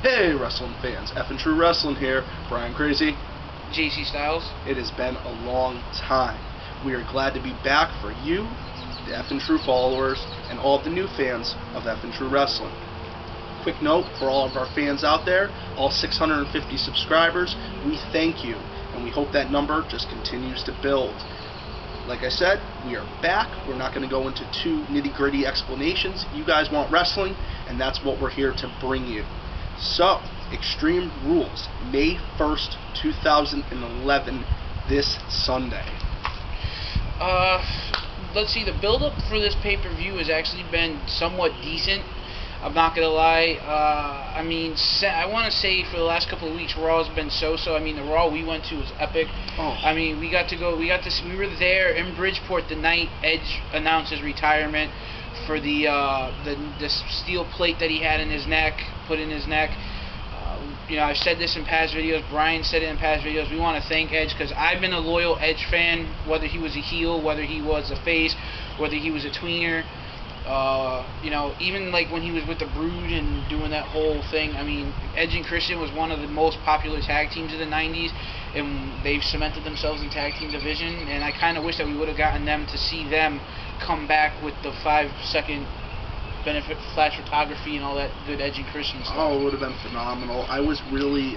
Hey wrestling fans, F and True Wrestling here, Brian Crazy, JC Styles. It has been a long time. We are glad to be back for you, the F and True followers, and all of the new fans of F and True Wrestling. Quick note for all of our fans out there, all 650 subscribers, we thank you, and we hope that number just continues to build. Like I said, we are back. We're not going to go into too nitty-gritty explanations. You guys want wrestling, and that's what we're here to bring you. So, Extreme Rules, May 1st, 2011, this Sunday. Let's see, the build-up for this pay-per-view has actually been somewhat decent. I'm not gonna lie. I want to say for the last couple of weeks, Raw has been so-so. I mean, the Raw we went to was epic. Oh. I mean, we were there in Bridgeport the night Edge announced his retirement for the steel plate that he had in his neck, put in his neck. I've said this in past videos. Brian said it in past videos. We want to thank Edge because I've been a loyal Edge fan, whether he was a heel, whether he was a face, whether he was a tweener. Even like when he was with the Brood and doing that whole thing. I mean, Edge and Christian was one of the most popular tag teams of the 90s, and they've cemented themselves in tag team division, and I kind of wish that we would have gotten them to see them come back with the 5-second benefit flash photography and all that good Edge and Christian stuff. Oh, it would have been phenomenal. I was really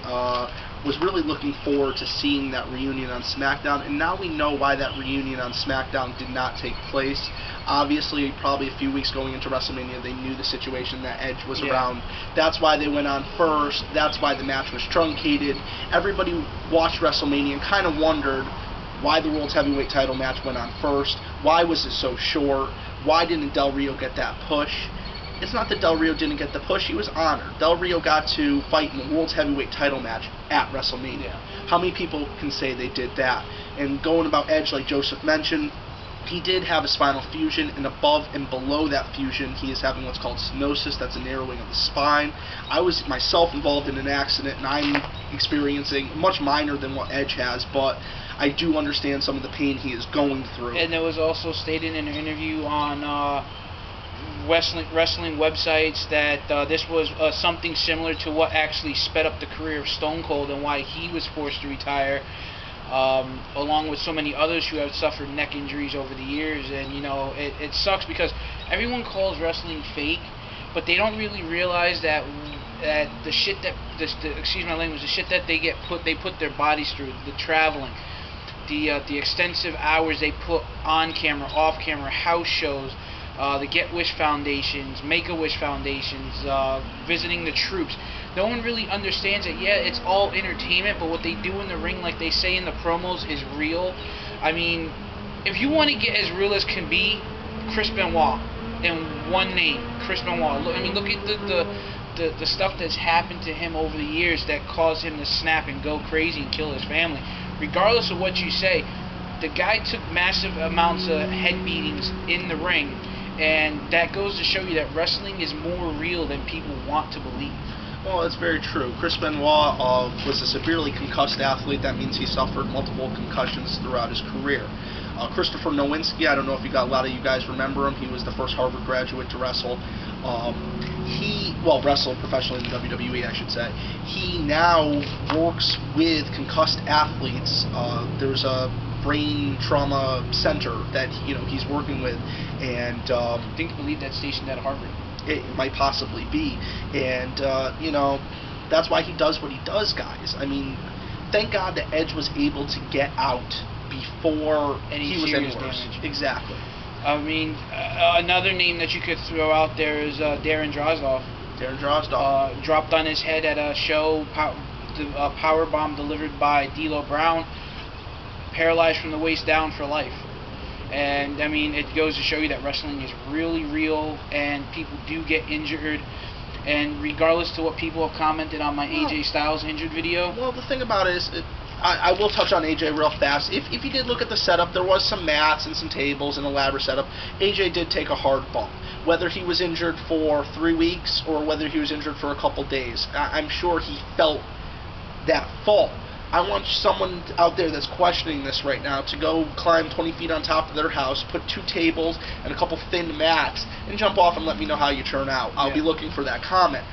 looking forward to seeing that reunion on SmackDown, and now we know why that reunion on SmackDown did not take place. Obviously, probably a few weeks going into WrestleMania, they knew the situation that Edge was around. That's why they went on first. That's why the match was truncated. Everybody watched WrestleMania and kind of wondered why the World's Heavyweight title match went on first. Why was it so short? Why didn't Del Rio get that push? It's not that Del Rio didn't get the push. He was honored. Del Rio got to fight in the World's Heavyweight title match at WrestleMania. How many people can say they did that? And going about Edge, like Joseph mentioned, he did have a spinal fusion, and above and below that fusion, he is having what's called stenosis. That's a narrowing of the spine. I was myself involved in an accident, and I'm experiencing much minor than what Edge has, but I do understand some of the pain he is going through. And it was also stated in an interview on wrestling websites that this was something similar to what actually sped up the career of Stone Cold and why he was forced to retire, along with so many others who have suffered neck injuries over the years. And it sucks because everyone calls wrestling fake, but they don't really realize that the shit that excuse my language, the shit that they put their bodies through, the traveling, the extensive hours they put on camera, off camera, house shows, the Get-Wish Foundations, Make-A-Wish Foundations, visiting the troops. No one really understands it. Yeah, it's all entertainment, but what they do in the ring, like they say in the promos, is real. I mean, if you want to get as real as can be, Chris Benoit, in one name, Chris Benoit. Look at the stuff that's happened to him over the years that caused him to snap and go crazy and kill his family. Regardless of what you say, the guy took massive amounts of head beatings in the ring, and that goes to show you that wrestling is more real than people want to believe. Well, that's very true. Chris Benoit was a severely concussed athlete. That means he suffered multiple concussions throughout his career. Christopher Nowinski, I don't know if a lot of you guys remember him. He was the first Harvard graduate to wrestle. He wrestled professionally in the WWE, I should say. He now works with concussed athletes. There's a brain trauma center that he's working with, and I believe that's stationed at Harvard. It might possibly be, and that's why he does what he does, guys. I mean, thank God that Edge was able to get out before he was any worse. Damage. Exactly. I mean, another name that you could throw out there is Darren Drozdov. Darren Drozdov dropped on his head at a show, power bomb delivered by D'Lo Brown, paralyzed from the waist down for life. And I mean, it goes to show you that wrestling is really real, and people do get injured. And regardless to what people have commented on my AJ Styles injured video. Well, the thing about it is, I will touch on AJ real fast. If you did look at the setup, there was some mats and some tables and a ladder setup. AJ did take a hard bump. Whether he was injured for 3 weeks or whether he was injured for a couple days, I'm sure he felt that fall. I want someone out there that's questioning this right now to go climb 20 feet on top of their house, put 2 tables and a couple thin mats, and jump off and let me know how you turn out. I'll be looking for that comment.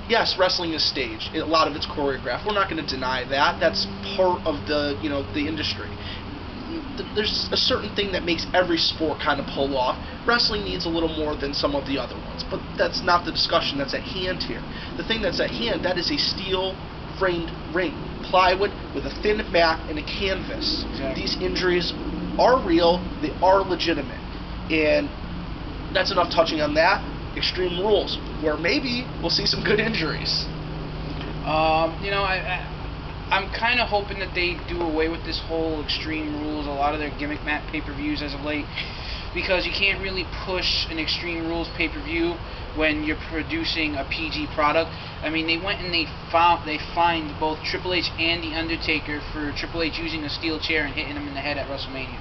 yes, wrestling is staged. A lot of it's choreographed. We're not going to deny that. That's part of the the industry. There's a certain thing that makes every sport kind of pull off. Wrestling needs a little more than some of the other ones, but that's not the discussion that's at hand here. The thing that's at hand, that is a steel framed ring, plywood with a thin mat and a canvas. Exactly. These injuries are real, they are legitimate, and that's enough touching on that. Extreme Rules, where maybe we'll see some good injuries. I'm kind of hoping that they do away with this whole Extreme Rules, a lot of their gimmick match pay-per-views as of late, because you can't really push an Extreme Rules pay-per-view when you're producing a PG product. I mean, they went and they fined both Triple H and The Undertaker for Triple H using a steel chair and hitting him in the head at WrestleMania.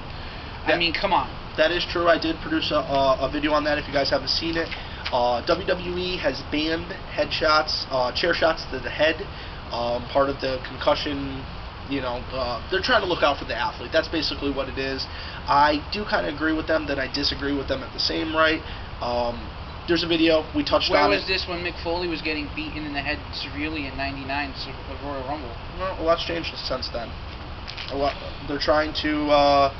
I mean, come on. That is true. I did produce a video on that if you guys haven't seen it. WWE has banned headshots, chair shots to the head. Part of the concussion, they're trying to look out for the athlete. That's basically what it is. I do kind of agree with them, that I disagree with them at the same rate. There's a video, we touched on it. Where was this when Mick Foley was getting beaten in the head severely in '99 of Royal Rumble? Well, a lot's changed since then. They're trying to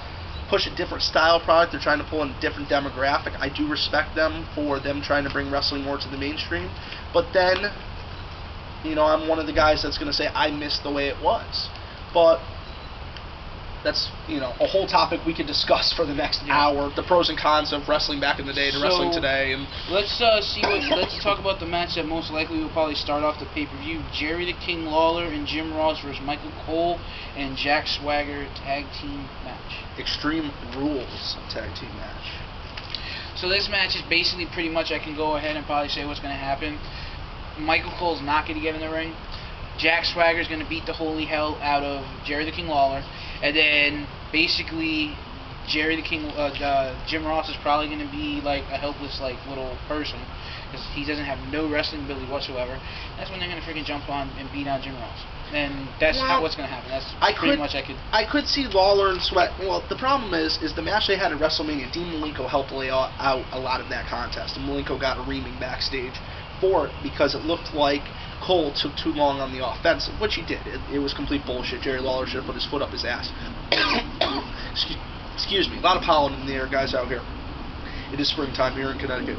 push a different style product. They're trying to pull in a different demographic. I do respect them for them trying to bring wrestling more to the mainstream. But then, I'm one of the guys that's going to say I miss the way it was. But that's, a whole topic we could discuss for the next hour. The pros and cons of wrestling back in the day to wrestling today. And let's talk about the match that most likely will probably start off the pay-per-view. Jerry the King Lawler and Jim Ross versus Michael Cole and Jack Swagger tag team match. Extreme Rules tag team match. So this match is basically pretty much, I can go ahead and probably say what's going to happen. Michael Cole's not going to get in the ring. Jack Swagger's going to beat the holy hell out of Jerry the King Lawler. And then, basically, Jim Ross is probably going to be like a helpless, little person, because he doesn't have no wrestling ability whatsoever. That's when they're going to freaking jump on and beat on Jim Ross. And that's what's going to happen. That's pretty much I could see Lawler and Swagger. Well, the problem is the match they had at WrestleMania, Dean Malenko helped lay out a lot of that contest, and Malenko got a reaming backstage for it because it looked like Cole took too long on the offensive, which he did. It was complete bullshit. Jerry Lawler should have put his foot up his ass. Excuse me. A lot of pollen in the air, guys, out here. It is springtime here in Connecticut.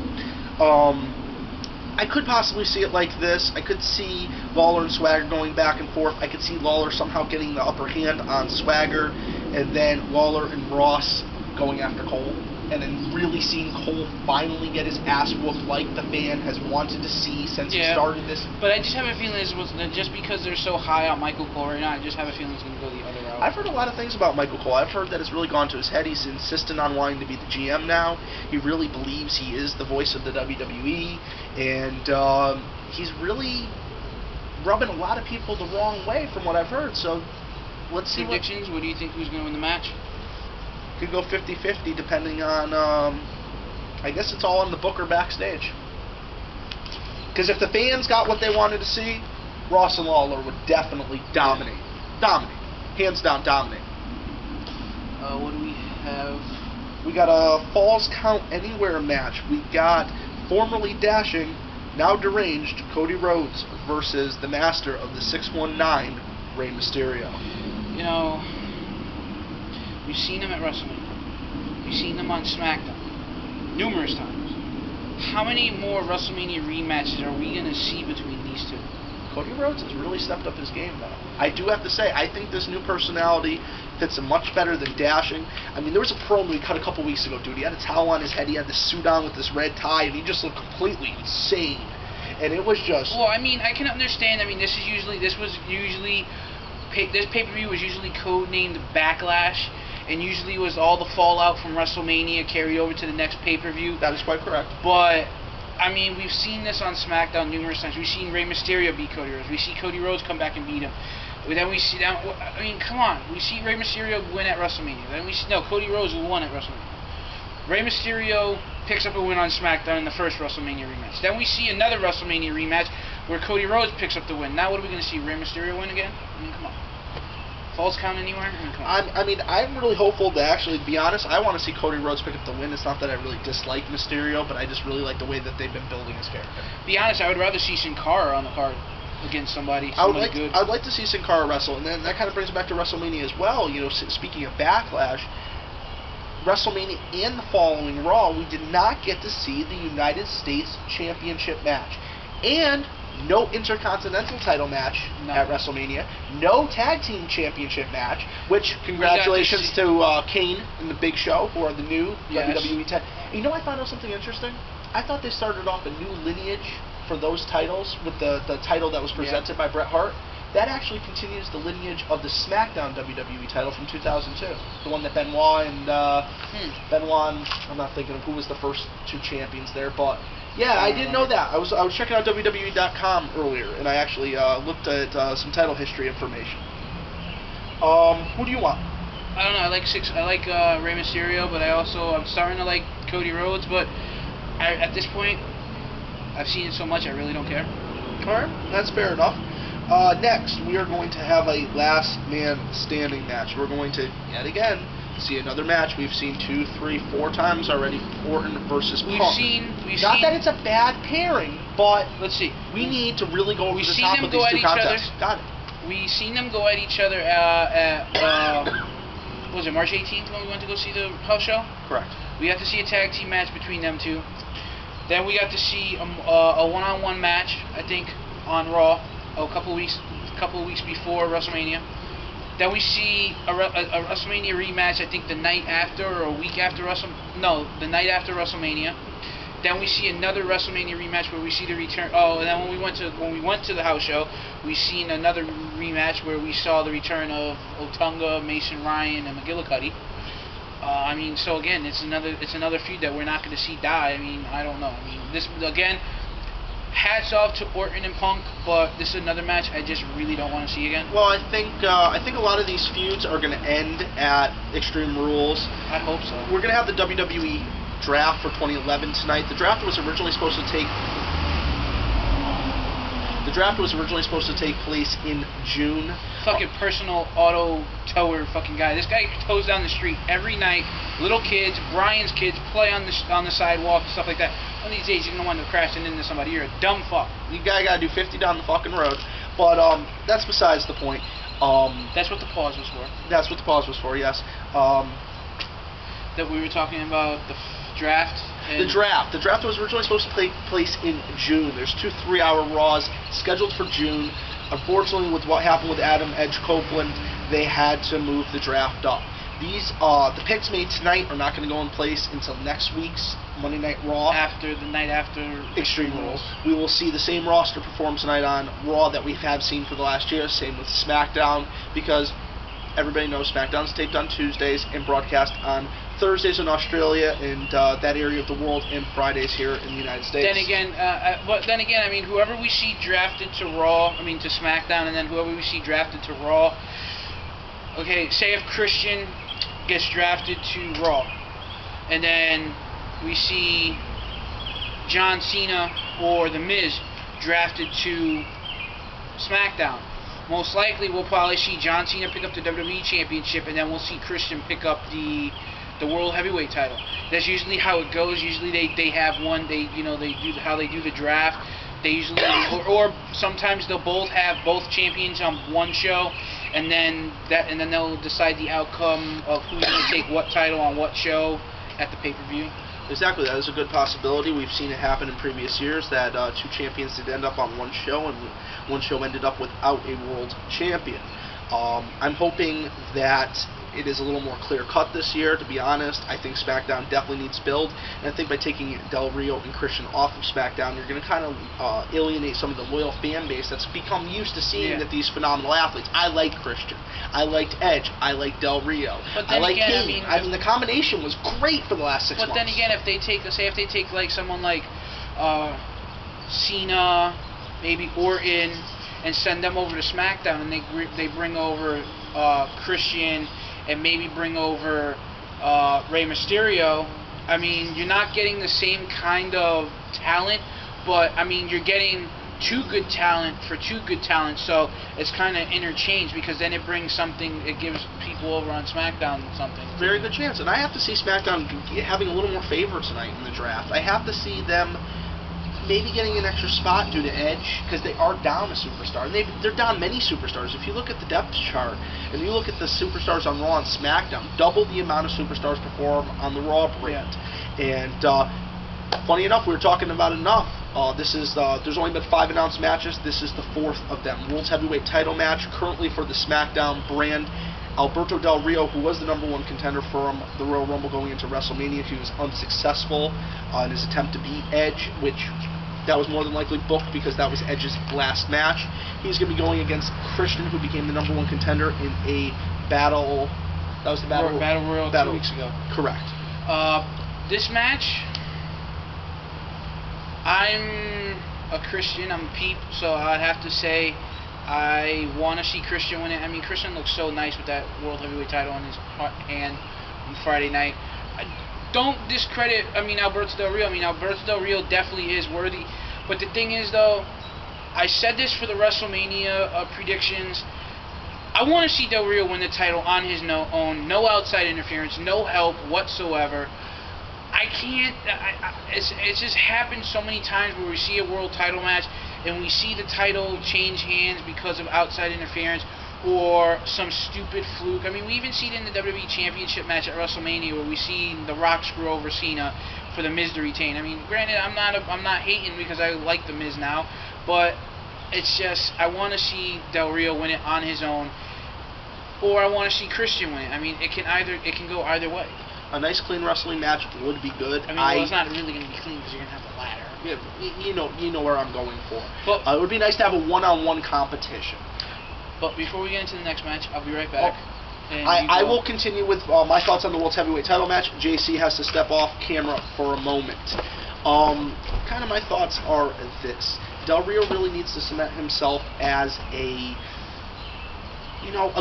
I could possibly see it like this. I could see Lawler and Swagger going back and forth. I could see Lawler somehow getting the upper hand on Swagger, and then Lawler and Ross going after Cole, and then really seeing Cole finally get his ass whooped like the fan has wanted to see since he started this. But I just have a feeling just because they're so high on Michael Cole right now, I just have a feeling it's going to go the other route. I've heard a lot of things about Michael Cole. I've heard that it's really gone to his head. He's insistent on wanting to be the GM now. He really believes he is the voice of the WWE, and he's really rubbing a lot of people the wrong way from what I've heard. So let's see. Predictions? What do you think, who's going to win the match? Could go 50-50 depending on, I guess it's all on the booker backstage. Because if the fans got what they wanted to see, Ross and Lawler would definitely dominate. Dominate. Hands down, dominate. What do we have? We got a Falls Count Anywhere match. We got formerly dashing, now deranged, Cody Rhodes versus the master of the 619, Rey Mysterio. We've seen them at WrestleMania. We've seen them on SmackDown numerous times. How many more WrestleMania rematches are we going to see between these two? Cody Rhodes has really stepped up his game, though. I do have to say, I think this new personality fits him much better than dashing. I mean, there was a promo he cut a couple weeks ago, dude. He had a towel on his head, he had this suit on with this red tie, and he just looked completely insane. And it was just... Well, I mean, I can understand. I mean, this pay-per-view was usually codenamed Backlash, and usually was all the fallout from WrestleMania carried over to the next pay-per-view. That is quite correct. But, I mean, we've seen this on SmackDown numerous times. We've seen Rey Mysterio beat Cody Rhodes. We see Cody Rhodes come back and beat him. Then we see I mean, come on. We see Rey Mysterio win at WrestleMania. Then we see, no, Cody Rhodes won at WrestleMania. Rey Mysterio picks up a win on SmackDown in the first WrestleMania rematch. Then we see another WrestleMania rematch where Cody Rhodes picks up the win. Now what are we going to see? Rey Mysterio win again? I mean, come on. Falls count anywhere? I mean, come on. I mean, I'm really hopeful to actually be honest. I want to see Cody Rhodes pick up the win. It's not that I really dislike Mysterio, but I just really like the way that they've been building his character. Be honest, I would rather see Sin Cara on the card against somebody good. I'd like to see Sin Cara wrestle, and then that kind of brings it back to WrestleMania as well. You know, speaking of Backlash, WrestleMania and the following Raw, we did not get to see the United States Championship match, and no Intercontinental title match at WrestleMania, no Tag Team Championship match, which congratulations to Kane and the Big Show, who are the new WWE Tag. You know, I found out something interesting. I thought they started off a new lineage for those titles with the title that was presented by Bret Hart. That actually continues the lineage of the SmackDown WWE title from 2002. The one that Benoit and I'm not thinking of who was the first two champions there, but yeah, I didn't know that. I was checking out WWE.com earlier, and I actually looked at some title history information. Who do you want? I don't know. I like Rey Mysterio, but I'm starting to like Cody Rhodes. But at this point, I've seen it so much, I really don't care. All right, that's fair enough. Next, we are going to have a last man standing match. We're going to, yet again, see another match we've seen 2, 3, 4 times already. Orton versus Punk. Not that it's a bad pairing, but let's see. We need to really go over the top of these two contests. Got it. We've seen them go at each other at what was it, March 18th when we went to go see the house show? Correct. We got to see a tag team match between them two. Then we got to see a one-on-one match, I think, on Raw a couple of weeks before WrestleMania. Then we see a WrestleMania rematch, I think the night after or a week after the night after WrestleMania. Then we see another WrestleMania rematch where we see the return. Oh, and then when we went to the house show, we seen another rematch where we saw the return of Otunga, Mason Ryan, and McGillicuddy. I mean, so again, it's another feud that we're not going to see die. I mean, I don't know. I mean, this again. Hats off to Orton and Punk, but this is another match I just really don't want to see again. Well, I think a lot of these feuds are going to end at Extreme Rules. I hope so. We're going to have the WWE draft for 2011 tonight. The draft was originally supposed to take place in June. Fucking personal auto tower fucking guy. This guy tows down the street every night. Little kids, Brian's kids, play on the sidewalk and stuff like that. One of these days you're gonna wind up crashing into somebody. You're a dumb fuck. You guy gotta do 50 down the fucking road. But that's besides the point. That's what the pause was for. That's what the pause was for. Yes. That we were talking about the draft. The draft was originally supposed to take place in June. There's 2 3-hour Raws scheduled for June. Unfortunately, with what happened with Adam Edge Copeland, they had to move the draft up. These the picks made tonight are not going to go in place until next week's Monday Night Raw. After the night after Extreme Rules. We will see the same roster perform tonight on Raw that we have seen for the last year. Same with SmackDown, because everybody knows SmackDown's taped on Tuesdays and broadcast on Thursdays in Australia and that area of the world, and Fridays here in the United States. Then again, I mean, whoever we see drafted to SmackDown, and then whoever we see drafted to Raw. Okay, say if Christian gets drafted to Raw, and then we see John Cena or The Miz drafted to SmackDown. Most likely, we'll probably see John Cena pick up the WWE Championship, and then we'll see Christian pick up the World Heavyweight title. That's usually how it goes. Usually, they have one. They do how they do the draft. They usually, or sometimes they'll both have both champions on one show, and then they'll decide the outcome of who's going to take what title on what show at the pay-per-view. Exactly, that is a good possibility. We've seen it happen in previous years that 2 champions did end up on one show, and one show ended up without a world champion. I'm hoping that it is a little more clear-cut this year, to be honest. I think SmackDown definitely needs build, and I think by taking Del Rio and Christian off of SmackDown, you're going to kind of alienate some of the loyal fan base that's become used to seeing that these phenomenal athletes. I like Christian. I liked Edge. I like Del Rio. I like Kane. I mean, the combination was great for the last 6 months. But then again, if they take like someone like Cena, maybe Orton, and send them over to SmackDown, and they bring over Christian, and maybe bring over Rey Mysterio, I mean, you're not getting the same kind of talent, but I mean, you're getting two good talent for two good talent, so it's kind of interchanged, because then it brings something, it gives people over on SmackDown something. Very good chance. And I have to see SmackDown having a little more favor tonight in the draft. I have to see them maybe getting an extra spot due to Edge, because they are down a superstar. And they're down many superstars. If you look at the depth chart, and you look at the superstars on Raw and SmackDown, double the amount of superstars perform on the Raw brand. And funny enough, we were talking about enough. There's only been 5 announced matches. This is the 4th of them. World's Heavyweight title match, currently for the SmackDown brand. Alberto Del Rio, who was the #1 contender for the Royal Rumble going into WrestleMania, he was unsuccessful in his attempt to beat Edge, which that was more than likely booked because that was Edge's last match. He's going to be going against Christian, who became the #1 contender in a battle. That was the Battle Royal 2 weeks ago. Correct. This match, I'm a Christian, I'm a peep, so I'd have to say I want to see Christian win it. I mean, Christian looks so nice with that World Heavyweight title in his hand on Friday night. Don't discredit, Alberto Del Rio. Alberto Del Rio definitely is worthy. But the thing is, though, I said this for the WrestleMania predictions. I want to see Del Rio win the title on his own. No outside interference, no help whatsoever. I can't, it's just happened so many times where we see a world title match and we see the title change hands because of outside interference or some stupid fluke. We even see it in the WWE Championship match at WrestleMania where we see The Rock screw over Cena for the Miz to retain. Granted, I'm not hating because I like the Miz now, but it's just I want to see Del Rio win it on his own, or I want to see Christian win it. It can go either way. A nice clean wrestling match would be good. It's not really going to be clean because you're going to have the ladder. Yeah, you know where I'm going for. But it would be nice to have a one-on-one competition. But before we get into the next match, I'll be right back. I will continue with my thoughts on the World's Heavyweight title match. JC has to step off camera for a moment. Kind of my thoughts are this. Del Rio really needs to cement himself as a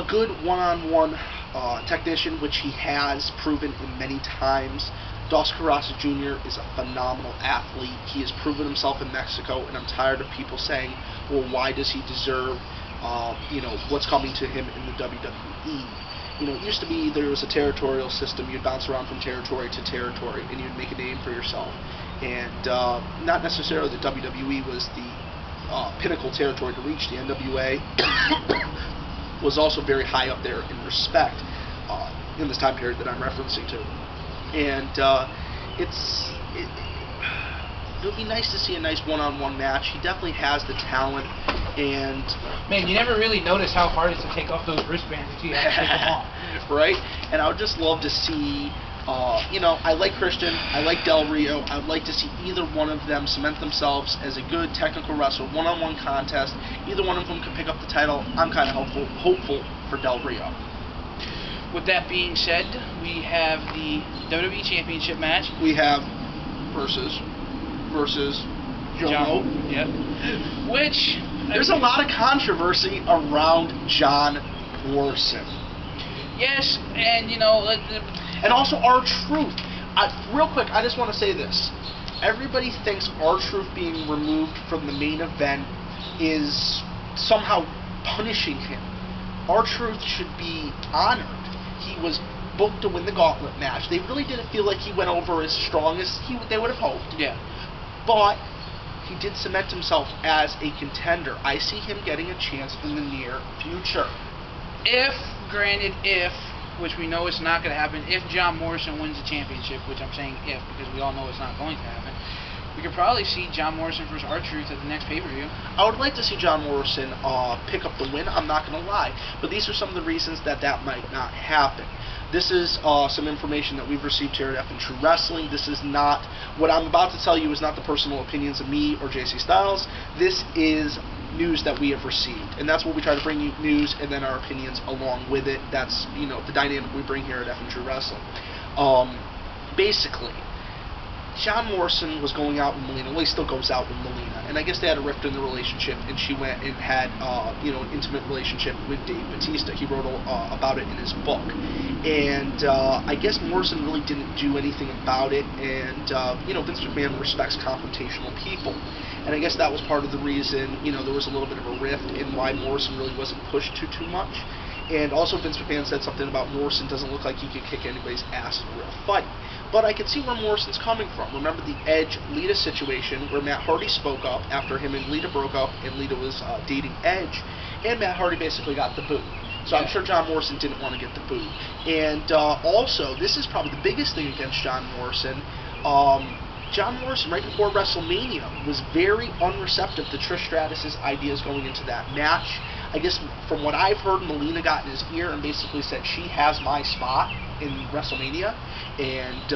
good one-on-one technician, which he has proven in many times. Dos Carrasco Jr. is a phenomenal athlete. He has proven himself in Mexico, and I'm tired of people saying, well, why does he deserve, what's coming to him in the WWE? It used to be there was a territorial system. You'd bounce around from territory to territory, and you'd make a name for yourself. And not necessarily the WWE was the pinnacle territory to reach. The NWA was also very high up there in respect in this time period that I'm referencing to. And it would be nice to see a nice one-on-one match. He definitely has the talent. And man, you never really notice how hard it is to take off those wristbands until you have to take them off. Right? And I would just love to see, I like Christian, I like Del Rio. I would like to see either one of them cement themselves as a good technical wrestler, one-on-one contest. Either one of them could pick up the title. I'm kind of hopeful for Del Rio. With that being said, we have the WWE Championship match. We have versus John. Yep. Which there's a lot of controversy around John Morrison. Yes, and and also R-Truth. Real quick, I just want to say this. Everybody thinks R-Truth being removed from the main event is somehow punishing him. R-Truth should be honored. He was booked to win the gauntlet match. They really didn't feel like he went over as strong as they would have hoped. Yeah. But he did cement himself as a contender. I see him getting a chance in the near future. If, which we know it's not going to happen, if John Morrison wins the championship, which I'm saying if, because we all know it's not going to happen, we could probably see John Morrison versus R-Truth at the next pay-per-view. I would like to see John Morrison pick up the win, I'm not going to lie. But these are some of the reasons that might not happen. This is some information that we've received here at F and True Wrestling. This is not, what I'm about to tell you is not the personal opinions of me or JC Styles. This is news that we have received. And that's what we try to bring you, news and then our opinions along with it. That's, the dynamic we bring here at F and True Wrestling. Basically, John Morrison was going out with Melina. Well, he still goes out with Melina, and I guess they had a rift in the relationship, and she went and had an intimate relationship with Dave Bautista. He wrote about it in his book, and I guess Morrison really didn't do anything about it, and Vince McMahon respects confrontational people, and I guess that was part of the reason there was a little bit of a rift in why Morrison really wasn't pushed too much. And also Vince McMahon said something about Morrison doesn't look like he could kick anybody's ass in a real fight. But I can see where Morrison's coming from. Remember the Edge-Lita situation where Matt Hardy spoke up after him and Lita broke up and Lita was dating Edge, and Matt Hardy basically got the boot. So I'm sure John Morrison didn't want to get the boot. And also, this is probably the biggest thing against John Morrison. John Morrison, right before WrestleMania, was very unreceptive to Trish Stratus's ideas going into that match. I guess from what I've heard, Melina got in his ear and basically said, she has my spot in WrestleMania, and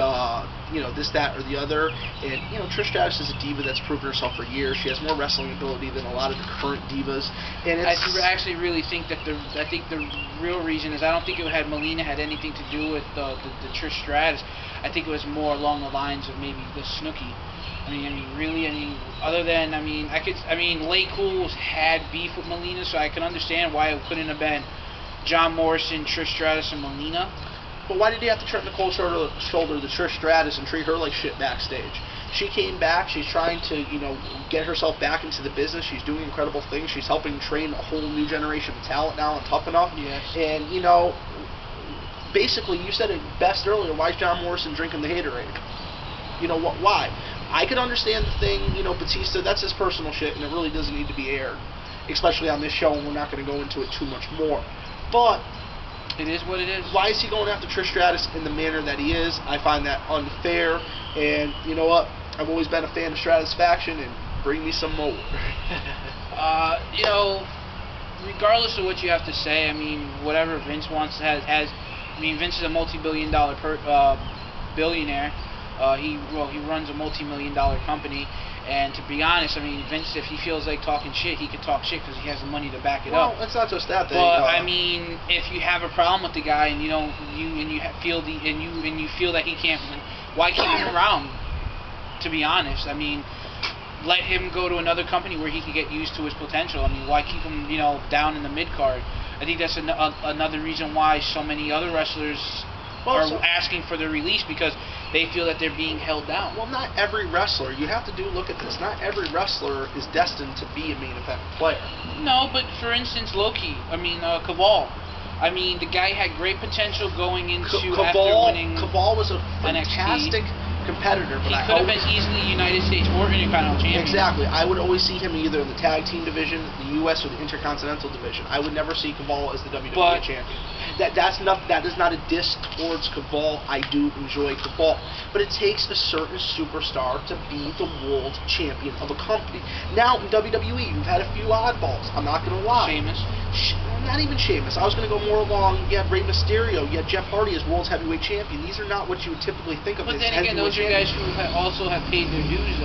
this, that, or the other. And Trish Stratus is a diva that's proven herself for years. She has more wrestling ability than a lot of the current divas. And I actually really think that the real reason is I don't think Melina had anything to do with the Trish Stratus. I think it was more along the lines of maybe the Snooki. Other than, Lay Cool had beef with Melina, so I can understand why it couldn't have been John Morrison, Trish Stratus, and Melina. But why did he have to turn the cold shoulder to Trish Stratus and treat her like shit backstage? She came back, she's trying to, get herself back into the business, she's doing incredible things, she's helping train a whole new generation of talent now on Tough Enough. Yes. And, basically, you said it best earlier, why is John Morrison drinking the haterade? Why? I could understand the thing, Batista, that's his personal shit, and it really doesn't need to be aired. Especially on this show, and we're not going to go into it too much more. But it is what it is. Why is he going after Trish Stratus in the manner that he is? I find that unfair, and you know what? I've always been a fan of Stratus faction, and bring me some more. Regardless of what you have to say, whatever Vince wants to has Vince is a multi-billion-dollar billionaire. He runs a multi-million-dollar company, and to be honest, Vince, if he feels like talking shit, he can talk shit because he has the money to back it up. Well, it's not just that. But if you have a problem with the guy and you feel that he can't, why keep him around? To be honest, let him go to another company where he can get used to his potential. Why keep him, down in the mid card? I think that's another reason why so many other wrestlers are asking for their release, because they feel that they're being held down. Well, not every wrestler. You have to look at this. Not every wrestler is destined to be a main event player. No, but for instance, Loki. Cabal. The guy had great potential going into after winning. Cabal was a fantastic competitor, but he could have been easily United States or Intercontinental Champion. Exactly. I would always see him either in the tag team division, the U.S., or the Intercontinental division. I would never see Cabal as the WWE champion. That is not a diss towards Cabal. I do enjoy Cabal, but it takes a certain superstar to be the world champion of a company. Now in WWE, you've had a few oddballs. I'm not going to lie. Sheamus. Not even Sheamus. I was going to go more along. You had Rey Mysterio. You had Jeff Hardy as world's heavyweight champion. These are not what you would typically think of as heavyweight champions. But then again, those are guys who also have paid their dues.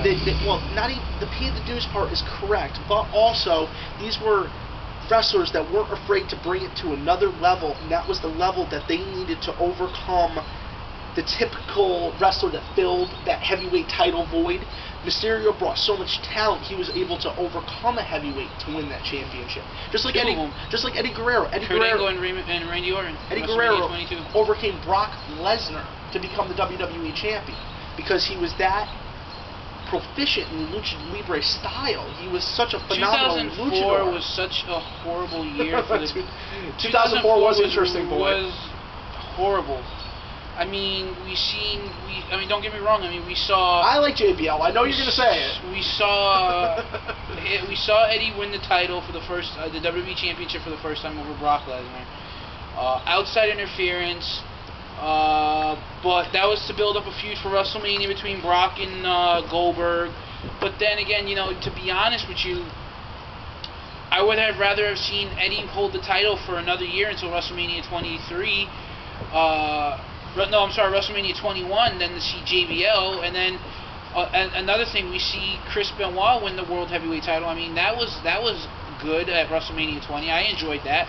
Not even the paid the dues part is correct, but also these were wrestlers that weren't afraid to bring it to another level, and that was the level that they needed to overcome the typical wrestler that filled that heavyweight title void. Mysterio brought so much talent, he was able to overcome a heavyweight to win that championship. Just like Eddie Guerrero. Kurt Angle and Randy Orton. Eddie Guerrero overcame Brock Lesnar to become the WWE champion because he was that proficient in Lucha Libre style. He was such a phenomenal luchador. 2004 was such a horrible year for the... 2004 was interesting, boy. Was horrible. Don't get me wrong. We saw. I like JBL. I know you're gonna say it. We saw Eddie win the title for the WWE Championship for the first time over Brock Lesnar. Outside interference, but that was to build up a feud for WrestleMania between Brock and Goldberg. But then again, to be honest with you, I would have rather have seen Eddie hold the title for another year until WrestleMania 23. WrestleMania 21, then to see JBL, and then another thing, we see Chris Benoit win the World Heavyweight title. That was good at WrestleMania 20. I enjoyed that.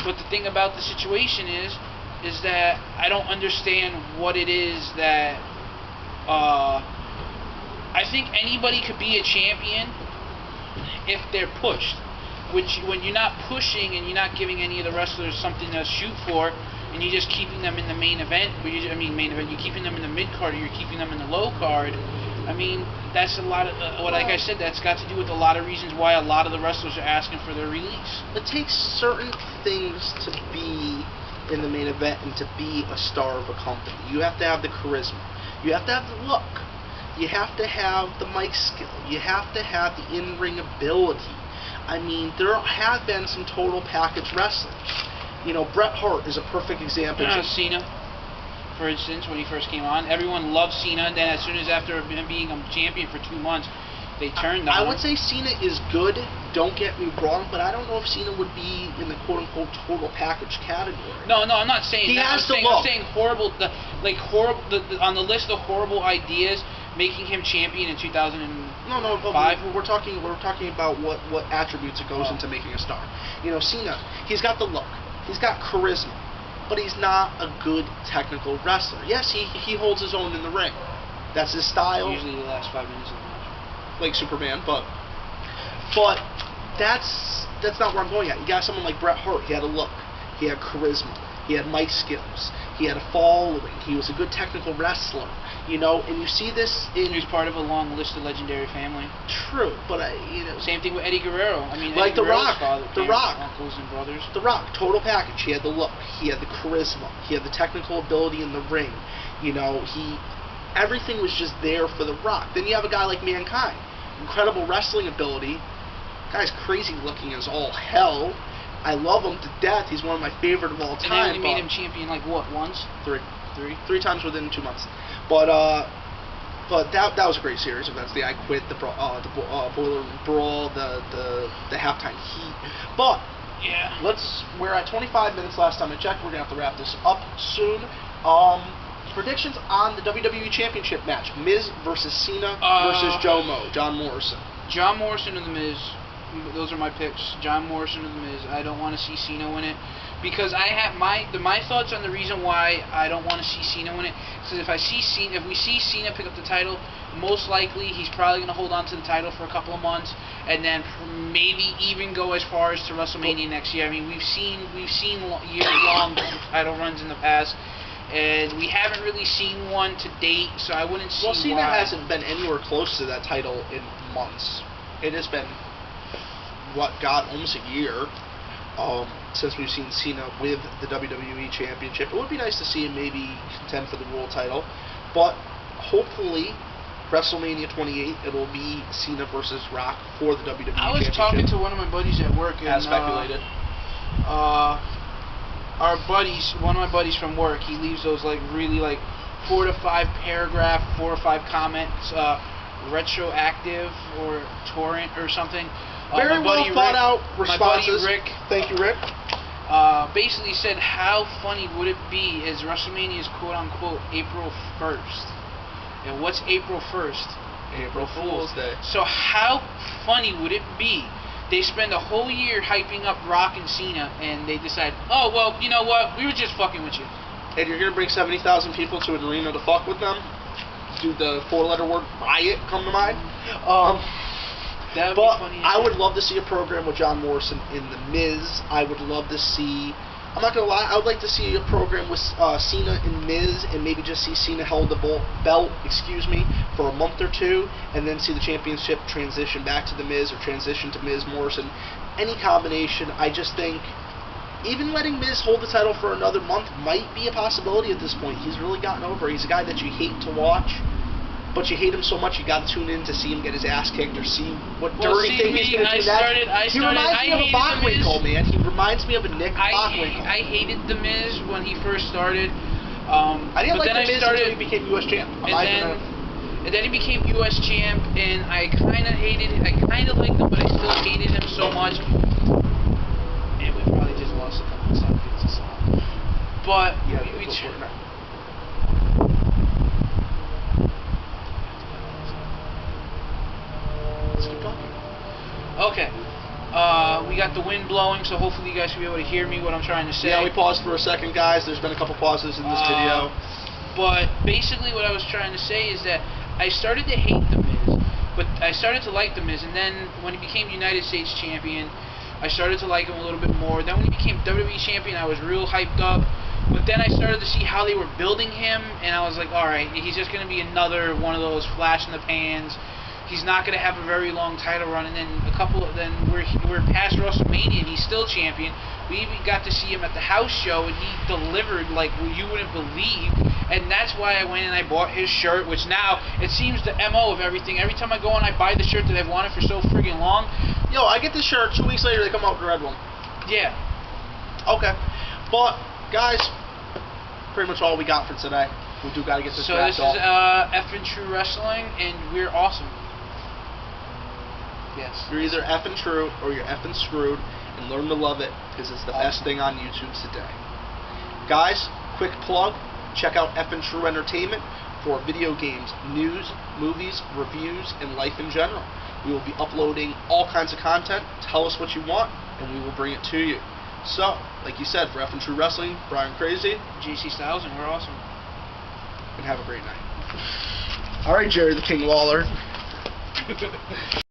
But the thing about the situation is that I don't understand what it is that I think anybody could be a champion if they're pushed. When you're not pushing and you're not giving any of the wrestlers something to shoot for, and you're just keeping them in the main event, main event, you're keeping them in the mid card or you're keeping them in the low card. I mean, that's a lot of, like I said, that's got to do with a lot of reasons why a lot of the wrestlers are asking for their release. It takes certain things to be in the main event and to be a star of a company. You have to have the charisma. You have to have the look. You have to have the mic skill. You have to have the in-ring ability. I mean, there have been some total package wrestlers. You know, Bret Hart is a perfect example. Cena, for instance, when he first came on, everyone loved Cena, and then as soon as after being a champion for 2 months, they turned on him. I would say Cena is good, don't get me wrong, but I don't know if Cena would be in the quote-unquote total package category. No, I'm not saying he that. Has I'm saying horrible, on the list of horrible ideas, making him champion in 2005. No, but we're talking about what attributes it goes into making a star. You know, Cena, he's got the look, he's got charisma, but he's not a good technical wrestler. Yes, he holds his own in the ring. That's his style. Usually the last 5 minutes of the match. Like Superman, but that's not where I'm going at. You got someone like Bret Hart. He had a look, he had charisma, he had mic skills, he had a following, he was a good technical wrestler. You know, and you see this in... He was part of a long list of legendary family. True, but you know... Same thing with Eddie Guerrero. I mean, like Eddie Guerrero's father, The Rock. Uncles and brothers. The Rock, total package. He had the look, he had the charisma, he had the technical ability in the ring. You know, everything was just there for The Rock. Then you have a guy like Mankind. Incredible wrestling ability. Guy's crazy looking as all hell. I love him to death. He's one of my favorite of all time. And they only made him champion, like, what, once? Three times within 2 months. But that was a great series of events. The I Quit, the Boiler Room Brawl, the halftime heat. But yeah, we're at 25 minutes last time I checked. We're gonna have to wrap this up soon. Predictions on the WWE Championship match: Miz versus Cena versus John Morrison. John Morrison and The Miz. Those are my picks. John Morrison and The Miz. I don't want to see Cena win it because I have my thoughts on the reason why I don't want to see Cena win it. Because if we see Cena pick up the title, most likely he's probably going to hold on to the title for a couple of months and then maybe even go as far as to WrestleMania next year. I mean, we've seen year-long title runs in the past. And we haven't really seen one to date, so I wouldn't see why. Well, Cena hasn't been anywhere close to that title in months. It has been, almost a year since we've seen Cena with the WWE Championship. It would be nice to see him maybe contend for the world title, but hopefully WrestleMania 28, it'll be Cena versus Rock for the WWE Championship. I was talking to one of my buddies at work, and as speculated. One of my buddies from work, he leaves those really 4 to 5 paragraph, 4 or 5 comments, retroactive or torrent or something. Very well thought out responses. My buddy Rick. Thank you, Rick. Basically said, how funny would it be as WrestleMania is quote unquote April 1st? And what's April 1st? April Fool's Day. So how funny would it be? They spend a whole year hyping up Rock and Cena, and they decide, oh, well, you know what? We were just fucking with you. And you're going to bring 70,000 people to an arena to fuck with them? Do the 4-letter word riot come to mind? That would be funny. I would love to see a program with John Morrison in The Miz. I would love to see... I'm not going to lie, I would like to see a program with Cena and Miz, and maybe just see Cena hold the belt, for a month or two, and then see the championship transition back to The Miz, or transition to Miz Morrison. Any combination. I just think even letting Miz hold the title for another month might be a possibility at this point. He's really gotten over. He's a guy that you hate to watch, but you hate him so much you got to tune in to see him get his ass kicked or see what dirty thing he's going to do next. He reminds me of a Bockwinkel, man. He reminds me of a Nick Bockwinkel. I hated The Miz when he first started. I didn't like The Miz until he became U.S. champ. And then he became U.S. champ, and I kind of hated it. I kind of liked him, but I still hated him so much. And we probably just lost a couple of seconds. But yeah, let's keep talking. Okay. We got the wind blowing, so hopefully you guys will be able to hear me what I'm trying to say. Yeah, we paused for a second, guys. There's been a couple pauses in this video. But basically what I was trying to say is that I started to hate The Miz But I started to like The Miz, and then when he became United States Champion, I started to like him a little bit more. Then when he became WWE Champion, I was real hyped up. But then I started to see how they were building him, and I was like, alright, he's just going to be another one of those flash in the pans. He's not going to have a very long title run. And then we're past WrestleMania, and he's still champion. We even got to see him at the house show, and he delivered like you wouldn't believe. And that's why I went and I bought his shirt, which now it seems the MO of everything. Every time I go and I buy the shirt that I've wanted for so friggin' long. Yo, I get this shirt, 2 weeks later they come out with the red one. Yeah. Okay. But, guys, pretty much all we got for today. We do got to get this wrapped up. So this is Effin' True Wrestling, and we're awesome. Yes. You're either effing true or you're effing screwed, and learn to love it because it's the best thing on YouTube today. Guys, quick plug. Check out Effin' True Entertainment for video games, news, movies, reviews, and life in general. We will be uploading all kinds of content. Tell us what you want, and we will bring it to you. So, like you said, for Effin' True Wrestling, Brian Crazy, JC Styles, and we're awesome. And have a great night. All right, Jerry the King Waller.